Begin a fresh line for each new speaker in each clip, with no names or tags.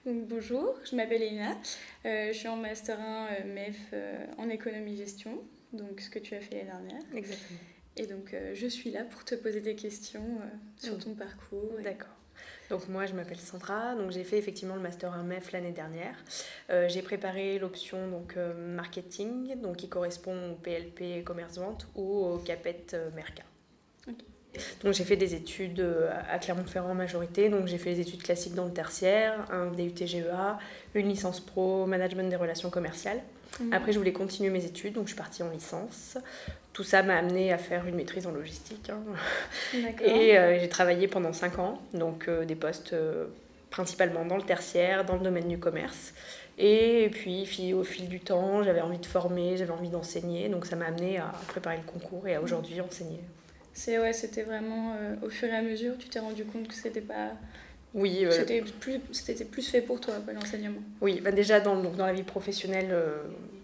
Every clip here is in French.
Donc, bonjour, je m'appelle Elina, je suis en Master 1 MEF en économie-gestion, donc ce que tu as fait l'année dernière.
Exactement.
Et donc je suis là pour te poser des questions sur ton parcours.
D'accord. Donc moi je m'appelle Sandra, donc j'ai fait effectivement le Master 1 MEF l'année dernière. J'ai préparé l'option marketing, donc qui correspond au PLP commerce-vente ou au CAPET Merca.
Okay.
Donc j'ai fait des études à Clermont-Ferrand en majorité, donc j'ai fait les études classiques dans le tertiaire, un DUT GEA, une licence pro management des relations commerciales. Après je voulais continuer mes études, donc je suis partie en licence. Tout ça m'a amenée à faire une maîtrise en logistique. Et j'ai travaillé pendant 5 ans, donc des postes principalement dans le tertiaire, dans le domaine du commerce. Et puis au fil du temps, j'avais envie de former, j'avais envie d'enseigner, donc ça m'a amenée à préparer le concours et à aujourd'hui enseigner.
C'était vraiment au fur et à mesure, tu t'es rendu compte que c'était pas...
Oui,
c'était plus fait pour toi, l'enseignement.
Oui, déjà dans la vie professionnelle,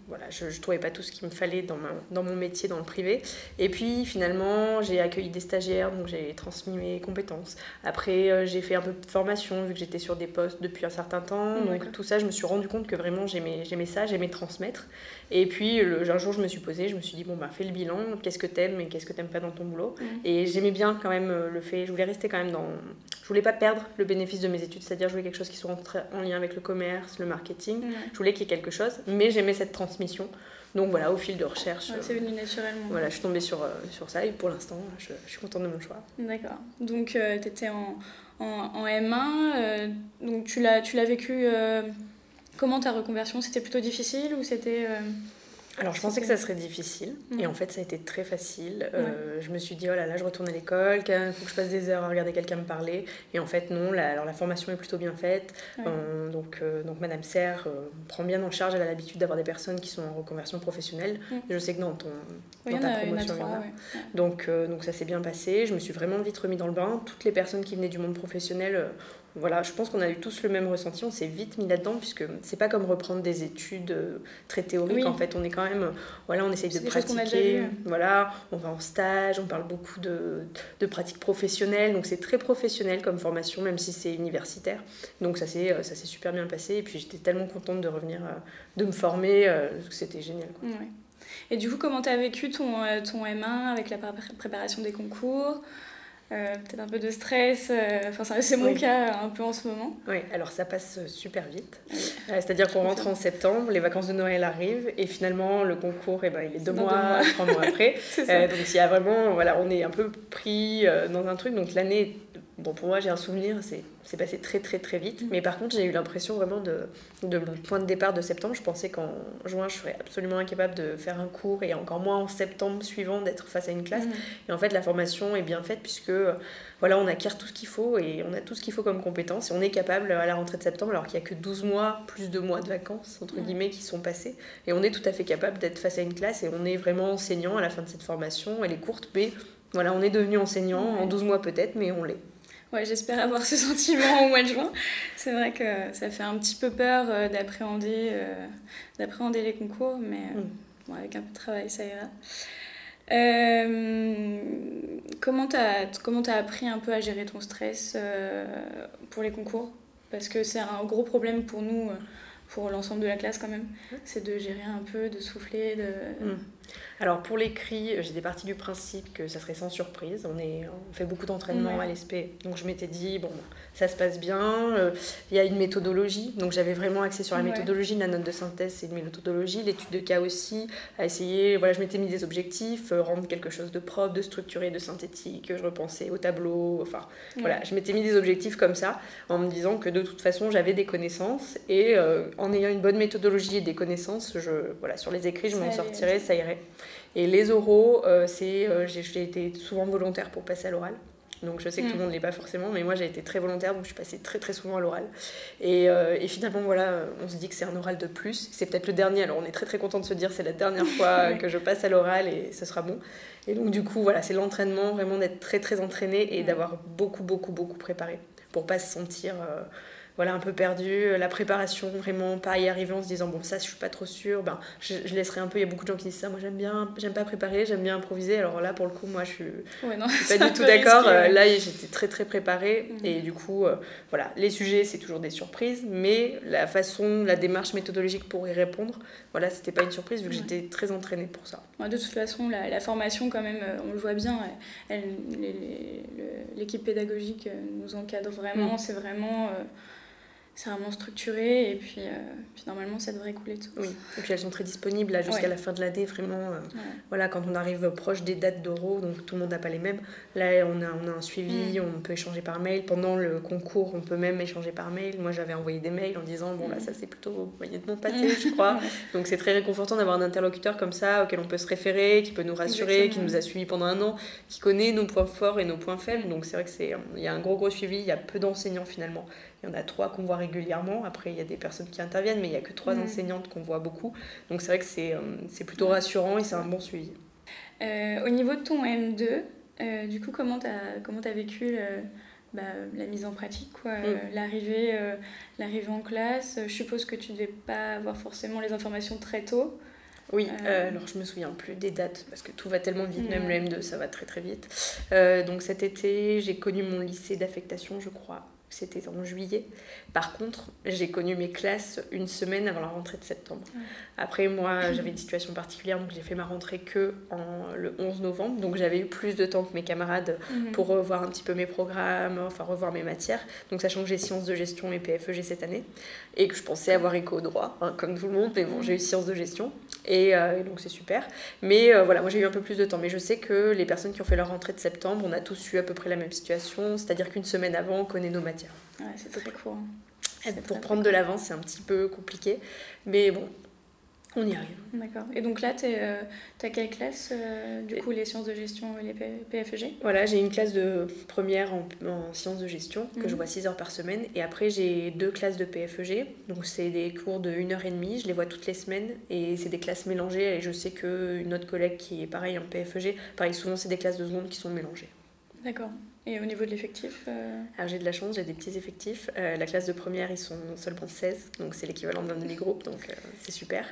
voilà, je ne trouvais pas tout ce qu'il me fallait dans mon métier, dans le privé. Et puis finalement, j'ai accueilli des stagiaires, donc j'ai transmis mes compétences. Après, j'ai fait un peu de formation, vu que j'étais sur des postes depuis un certain temps. Donc tout ça, je me suis rendu compte que vraiment j'aimais ça, j'aimais transmettre. Et puis un jour, je me suis posée, je me suis dit, fais le bilan, qu'est-ce que t'aimes et qu'est-ce que t'aimes pas dans ton boulot. Et j'aimais bien quand même le fait, je voulais rester quand même je voulais pas perdre le bénéfice de mes études, c'est-à-dire je voulais quelque chose qui soit en lien avec le commerce, le marketing. Je voulais qu'il y ait quelque chose, mais j'aimais cette transmission. Donc voilà, au fil de recherche,
c'est venu naturellement.
Voilà, je suis tombée sur ça et pour l'instant, je suis contente de mon choix.
D'accord. Donc tu étais en M1, donc tu l'as vécu... comment ta reconversion? C'était plutôt difficile ou c'était...
Alors je pensais que ça serait difficile et en fait ça a été très facile. Je me suis dit oh là là, je retourne à l'école, il faut que je passe des heures à regarder quelqu'un me parler, et en fait non, alors la formation est plutôt bien faite. Donc Madame Serre prend bien en charge, elle a l'habitude d'avoir des personnes qui sont en reconversion professionnelle. Et je sais que dans ta promotion, donc ça s'est bien passé. Je me suis vraiment vite remis dans le bain. Toutes les personnes qui venaient du monde professionnel, voilà, je pense qu'on a eu tous le même ressenti, on s'est vite mis là-dedans, puisque c'est pas comme reprendre des études très théoriques. En fait on est quand même, voilà, on essaye de pratiquer, voilà, on va en stage, on parle beaucoup de pratiques professionnelles, donc c'est très professionnel comme formation, même si c'est universitaire. Donc ça s'est super bien passé, et puis j'étais tellement contente de revenir, de me former, que c'était génial, quoi.
Ouais. Et du coup, comment tu as vécu ton M1 avec la préparation des concours? Peut-être un peu de stress, c'est mon cas un peu en ce moment.
Oui, alors ça passe super vite. C'est-à-dire qu'on rentre en septembre, les vacances de Noël arrivent et finalement le concours, il est 2 mois, 3 mois après. Donc il y a vraiment, voilà, on est un peu pris dans un truc. Donc l'année, pour moi j'ai un souvenir, c'est passé très très très vite. Mais par contre j'ai eu l'impression vraiment de mon point de départ de septembre. Je pensais qu'en juin je serais absolument incapable de faire un cours, et encore moins en septembre suivant d'être face à une classe. Et en fait la formation est bien faite puisque voilà, on acquiert tout ce qu'il faut et on a tout ce qu'il faut comme compétences, et on est capable à la rentrée de septembre, alors qu'il n'y a que 12 mois plus 2 mois de vacances entre guillemets qui sont passés, et on est tout à fait capable d'être face à une classe, et on est vraiment enseignant à la fin de cette formation. Elle est courte, mais voilà, on est devenu enseignant en 12 mois peut-être, mais on l'est.
Ouais, j'espère avoir ce sentiment au mois de juin. C'est vrai que ça fait un petit peu peur d'appréhender les concours, mais avec un peu de travail, ça ira. Comment t'as appris un peu à gérer ton stress pour les concours? Parce que c'est un gros problème pour nous, pour l'ensemble de la classe quand même. C'est de gérer un peu, de souffler,
Alors pour l'écrit, j'étais partie du principe que ça serait sans surprise. On fait beaucoup d'entraînement à l'ESP, donc je m'étais dit ça se passe bien. Il y a une méthodologie, donc j'avais vraiment axé sur la méthodologie. La note de synthèse, c'est une méthodologie, l'étude de cas aussi, à essayer. Voilà, je m'étais mis des objectifs, rendre quelque chose de propre, de structuré, de synthétique. Je repensais au tableau. Voilà, je m'étais mis des objectifs comme ça, en me disant que de toute façon j'avais des connaissances, et en ayant une bonne méthodologie et des connaissances, sur les écrits je m'en sortirais, ça irait. Et les oraux, j'ai été souvent volontaire pour passer à l'oral. Donc je sais que tout le monde ne l'est pas forcément, mais moi j'ai été très volontaire, donc je suis passée très très souvent à l'oral. Et finalement, voilà, on se dit que c'est un oral de plus. C'est peut-être le dernier, alors on est très très content de se dire c'est la dernière fois que je passe à l'oral et ce sera bon. Et donc du coup, voilà, c'est l'entraînement, vraiment d'être très très entraîné et d'avoir beaucoup préparé pour pas se sentir voilà, un peu perdu. La préparation, vraiment pas y arriver en se disant bon ça je suis pas trop sûre, ben, je laisserai un peu. Il y a beaucoup de gens qui disent ça, moi j'aime pas préparer, j'aime bien improviser. Alors là pour le coup moi je suis pas du tout d'accord. Là j'étais très très préparée et du coup voilà, les sujets c'est toujours des surprises, mais la façon, la démarche méthodologique pour y répondre, voilà, c'était pas une surprise vu que j'étais très entraînée pour ça.
De toute façon la formation quand même, on le voit bien, l'équipe pédagogique nous encadre vraiment, c'est vraiment structuré et puis normalement ça devrait couler tout.
Oui, et puis elles sont très disponibles là, jusqu'à la fin de l'année, vraiment. Voilà, quand on arrive proche des dates d'oraux, donc tout le monde n'a pas les mêmes. Là, on a un suivi, on peut échanger par mail. Pendant le concours, on peut même échanger par mail. Moi, j'avais envoyé des mails en disant bon, là, ça c'est plutôt moyennement passé, je crois. Donc c'est très réconfortant d'avoir un interlocuteur comme ça, auquel on peut se référer, qui peut nous rassurer, qui nous a suivis pendant un an, qui connaît nos points forts et nos points faibles. Donc c'est vrai qu'il y a un gros suivi, il y a peu d'enseignants finalement. Il y en a 3 qu'on voit régulièrement. Après, il y a des personnes qui interviennent, mais il n'y a que 3 enseignantes qu'on voit beaucoup. Donc c'est vrai que c'est plutôt rassurant et c'est un bon suivi.
Au niveau de ton M2, du coup, comment t'as vécu la mise en pratique, quoi, l'arrivée en classe? Je suppose que tu ne devais pas avoir forcément les informations très tôt.
Oui, alors je me souviens plus des dates parce que tout va tellement vite, même le M2 ça va très très vite. Donc cet été, j'ai connu mon lycée d'affectation, je crois. C'était en juillet. Par contre, j'ai connu mes classes une semaine avant la rentrée de septembre. Après, moi, j'avais une situation particulière, donc j'ai fait ma rentrée le 11 novembre. Donc j'avais eu plus de temps que mes camarades pour revoir un petit peu mes programmes, enfin revoir mes matières. Donc sachant que j'ai sciences de gestion et PFEG cette année, et que je pensais avoir éco au droit, comme tout le monde, mais bon, j'ai eu sciences de gestion, et donc c'est super. Mais voilà, moi j'ai eu un peu plus de temps. Mais je sais que les personnes qui ont fait leur rentrée de septembre, on a tous eu à peu près la même situation, c'est-à-dire qu'une semaine avant, on connaît nos matières.
Ouais, c'est très court.
Pour prendre de l'avance, c'est un petit peu compliqué, mais bon, on y arrive.
D'accord. Et donc là, t'as quelle classe, du coup, les sciences de gestion et les PFEG?
Voilà, j'ai une classe de première en sciences de gestion, que je vois 6 heures par semaine, et après j'ai 2 classes de PFEG, donc c'est des cours de 1h30, je les vois toutes les semaines, et c'est des classes mélangées, et je sais qu'une autre collègue qui est pareil en PFEG, pareil, souvent c'est des classes de seconde qui sont mélangées.
D'accord. Et au niveau de l'effectif
Alors j'ai de la chance, j'ai des petits effectifs. La classe de première, ils sont seulement 16, donc c'est l'équivalent d'un demi-groupe, donc c'est super.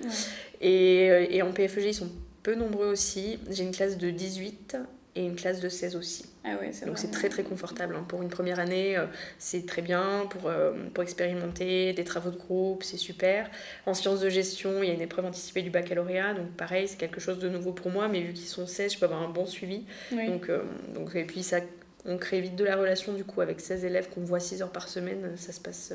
Et en PFEG, ils sont peu nombreux aussi. J'ai une classe de 18 et une classe de 16 aussi.
Ah ouais,
donc c'est très très confortable. Pour une première année, c'est très bien pour expérimenter des travaux de groupe, c'est super. En sciences de gestion, il y a une épreuve anticipée du baccalauréat, donc pareil, c'est quelque chose de nouveau pour moi, mais vu qu'ils sont 16, je peux avoir un bon suivi. Donc, et puis on crée vite de la relation du coup avec 16 élèves qu'on voit 6 heures par semaine, ça se passe,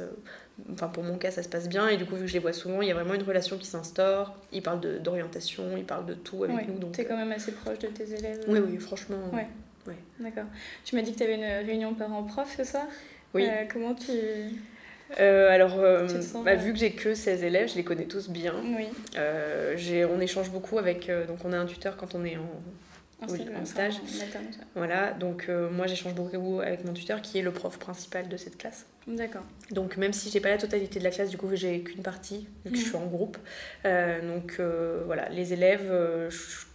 enfin pour mon cas ça se passe bien, et du coup vu que je les vois souvent, il y a vraiment une relation qui s'instaure, ils parlent d'orientation, ils parlent de tout avec nous. Donc
t'es quand même assez proche de tes élèves.
Oui, franchement.
Ouais. D'accord. Tu m'as dit que tu avais une réunion parents-prof ce soir.
Oui.
Comment tu...
tu te sens, vu que j'ai que 16 élèves, je les connais tous bien.
Oui.
On échange beaucoup avec... donc on a un tuteur quand on est en stage. Voilà, donc moi j'échange beaucoup avec mon tuteur qui est le prof principal de cette classe.
D'accord.
Donc même si j'ai pas la totalité de la classe, du coup j'ai qu'une partie, vu que je suis en groupe. Voilà, les élèves,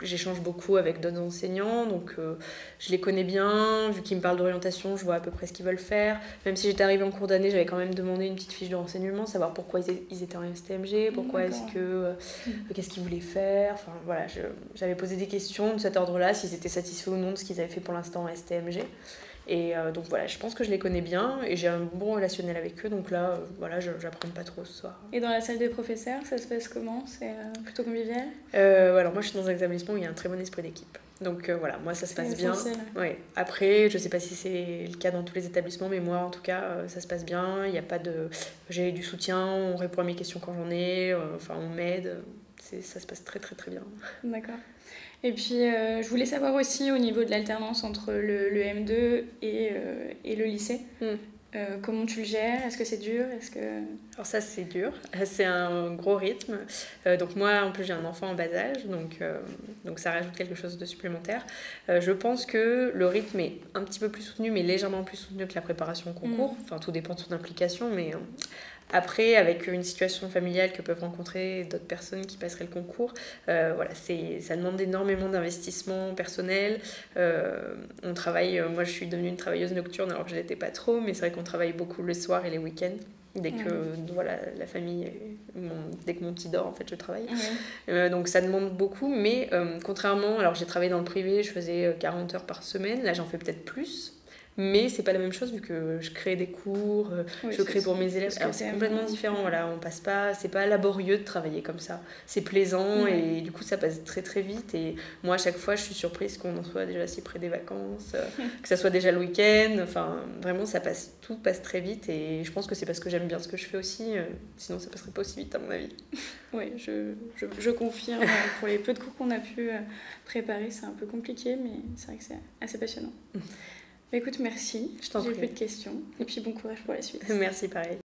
j'échange beaucoup avec d'autres enseignants, donc je les connais bien, vu qu'ils me parlent d'orientation, je vois à peu près ce qu'ils veulent faire. Même si j'étais arrivée en cours d'année, j'avais quand même demandé une petite fiche de renseignement, savoir pourquoi ils étaient en STMG, pourquoi qu'est-ce qu'ils voulaient faire. Enfin voilà, j'avais posé des questions de cet ordre-là, s'ils étaient satisfaits ou non de ce qu'ils avaient fait pour l'instant en STMG. Et donc voilà, je pense que je les connais bien et j'ai un bon relationnel avec eux, donc là, voilà, j'apprends pas trop ce soir.
Et dans la salle des professeurs, ça se passe comment? C'est plutôt convivial?
Alors moi, je suis dans un établissement où il y a un très bon esprit d'équipe. Donc voilà, moi ça se passe bien. Ouais. Après, je sais pas si c'est le cas dans tous les établissements, mais moi en tout cas, ça se passe bien. Il y a pas de... J'ai du soutien, on répond à mes questions quand j'en ai, enfin on m'aide. Ça se passe très très très bien.
D'accord. Et puis, je voulais savoir aussi au niveau de l'alternance entre le M2 et le lycée. Comment tu le gères? Est-ce que c'est dur?
Alors ça, c'est dur. C'est un gros rythme. Donc moi, en plus, j'ai un enfant en bas âge, donc ça rajoute quelque chose de supplémentaire. Je pense que le rythme est un petit peu plus soutenu, mais légèrement plus soutenu que la préparation au concours. Enfin, tout dépend de son implication, mais... Après, avec une situation familiale que peuvent rencontrer d'autres personnes qui passeraient le concours, voilà, ça demande énormément d'investissement personnel. On travaille, moi je suis devenue une travailleuse nocturne alors que je ne l'étais pas trop, mais c'est vrai qu'on travaille beaucoup le soir et les week-ends. Dès que voilà, la famille, dès que mon petit dort, en fait, je travaille. Donc ça demande beaucoup, mais contrairement, alors j'ai travaillé dans le privé, je faisais 40 heures par semaine, là j'en fais peut-être plus. Mais c'est pas la même chose vu que je crée des cours, je crée pour mes élèves. Alors c'est complètement différent, voilà, on passe pas, c'est pas laborieux de travailler comme ça. C'est plaisant et du coup ça passe très très vite. Et moi à chaque fois je suis surprise qu'on en soit déjà si près des vacances, que ça soit déjà le week-end. Enfin vraiment tout passe très vite et je pense que c'est parce que j'aime bien ce que je fais aussi. Sinon ça passerait pas aussi vite à mon avis.
Oui, je confirme. Pour les peu de cours qu'on a pu préparer, c'est un peu compliqué, mais c'est vrai que c'est assez passionnant. Écoute, merci.
Je t'en prie.
J'ai plus de questions. Et puis bon courage pour la suite.
Merci, pareil.